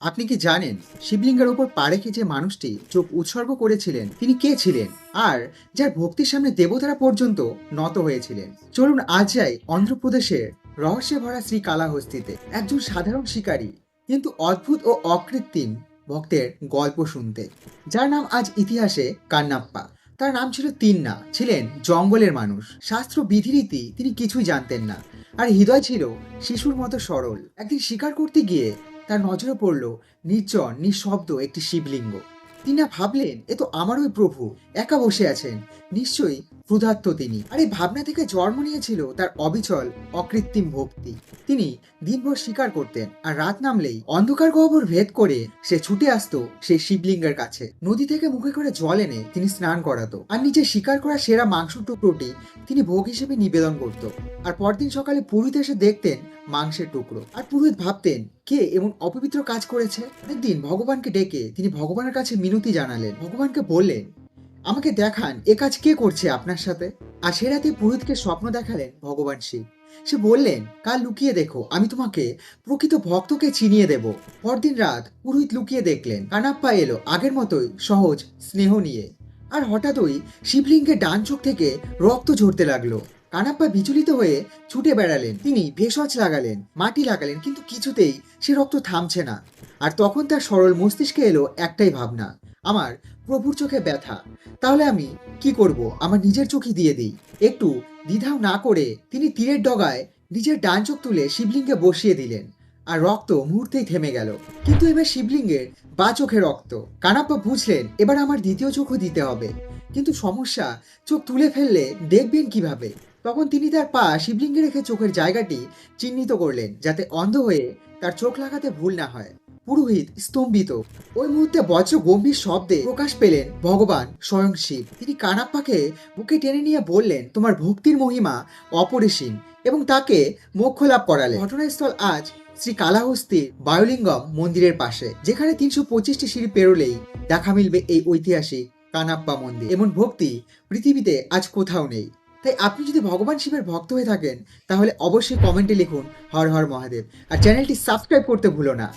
আপনি কি জানেন শিবলিঙ্গের উপর পা রেখে যে মানুষটি চোখ উৎসর্গ করেছিলেন তিনি কে ছিলেন, আর যার ভক্তির সামনে দেবতারা পর্যন্ত নত হয়েছিলেন? চলুন আজ যাই অন্ধ্রপ্রদেশের রহস্যে ভরা শ্রীকালাহস্তিতে একজন সাধারণ শিকারী কিন্তু অদ্ভুত ও অকৃত্রিম ভক্তের গল্প শুনতে, যার নাম আজ ইতিহাসে কান্নাপ্পা। তার নাম ছিল তিন্না, ছিলেন জঙ্গলের মানুষ। শাস্ত্র বিধিরীতি তিনি কিছুই জানতেন না, আর হৃদয় ছিল শিশুর মতো সরল। একদিন শিকার করতে গিয়ে তার নজরে পড়ল নির্জন নিঃশব্দ একটি শিবলিঙ্গ। তিনি না ভাবলেন, এ তো আমারই প্রভু, একা বসে আছেন, নিশ্চয়ই ক্ষুধার্ত তিনি। আর এই ভাবনা থেকে জন্ম নিয়েছিল তার অবিচল অকৃত্রিম ভক্তি। তিনি দিনভর শিকার করতেন, আর রাত নামলেই অন্ধকার গহ্বর ভেদ করে সে ছুটে আসতো সেই শিবলিঙ্গের কাছে। নদী থেকে মুখে করে জল এনে তিনি স্নান করাতো, আর নিজে শিকার করা সেরা মাংস টুকরোটি তিনি ভোগ হিসেবে নিবেদন করত। আর পরদিন সকালে পুরোহিত এসে দেখতেন মাংসের টুকরো, আর পুরোহিত ভাবতেন কে এমন অপবিত্র কাজ করেছে। একদিন ভগবানকে ডেকে তিনি ভগবানের কাছে মিনতি জানালেন। ভগবানকে বললেন, আমাকে দেখান এ কাজ কে করছে আপনার সাথে। আর সে রাতে পুরোহিতকে স্বপ্ন দেখালেন ভগবান শিব। সে বললেন, কাল লুকিয়ে দেখো, আমি তোমাকে প্রকৃত ভক্তকে চিনিয়ে দেব। পরদিন রাত পুরোহিত লুকিয়ে দেখলেন কানাপ্পা এলো আগের মতোই সহজ স্নেহ নিয়ে। আর হঠাৎই শিবলিঙ্গের ডান চোখ থেকে রক্ত ঝরতে লাগলো। কানাপ্পা বিচলিত হয়ে ছুটে বেড়ালেন, তিনি ভেষজ লাগালেন, মাটি লাগালেন, কিন্তু কিছুতেই সে রক্ত থামছে না। আর তখন তার সরল মস্তিষ্কে এলো একটাই ভাবনা, আমার প্রভুর চোখে ব্যথা, তাহলে আমি কি করব, আমার নিজের চোখই দিয়ে দিই। একটু দ্বিধাও না করে তিনি তীরের ডগায় নিজের ডান চোখ তুলে শিবলিঙ্গে বসিয়ে দিলেন। আর রক্ত মুহূর্তেই থেমে গেল। কিন্তু এবার শিবলিঙ্গের বা চোখে রক্ত। কানাপ্পা বুঝলেন এবার আমার দ্বিতীয় চোখও দিতে হবে। কিন্তু সমস্যা, চোখ তুলে ফেললে দেখবেন কিভাবে? তখন তিনি তার পা শিবলিঙ্গে রেখে চোখের জায়গাটি চিহ্নিত করলেন, যাতে অন্ধ হয়ে তার চোখ লাগাতে ভুল না হয়। পুরোহিত স্তম্ভিত। ওই মুহূর্তে বজ্র গম্ভীর শব্দে প্রকাশ পেলেন ভগবান স্বয়ং শিব। তিনি কানাপ্পাকে বুকে টেনে নিয়ে বললেন, তোমার ভক্তির মহিমা অপরিসীম, এবং তাকে মোক্ষ লাভ করালেন। ঘটনাস্থল আজ শ্রী কালাহস্তির বায়ুলিঙ্গম মন্দিরের পাশে, যেখানে 325টি সিঁড়ি পেরোলেই দেখা মিলবে এই ঐতিহাসিক কানাপ্পা মন্দির। এমন ভক্তি পৃথিবীতে আজ কোথাও নেই। তাই আপনি যদি ভগবান শিবের ভক্ত হয়ে থাকেন, তাহলে অবশ্যই কমেন্টে লিখুন হর হর মহাদেব, আর চ্যানেলটি সাবস্ক্রাইব করতে ভুলো না।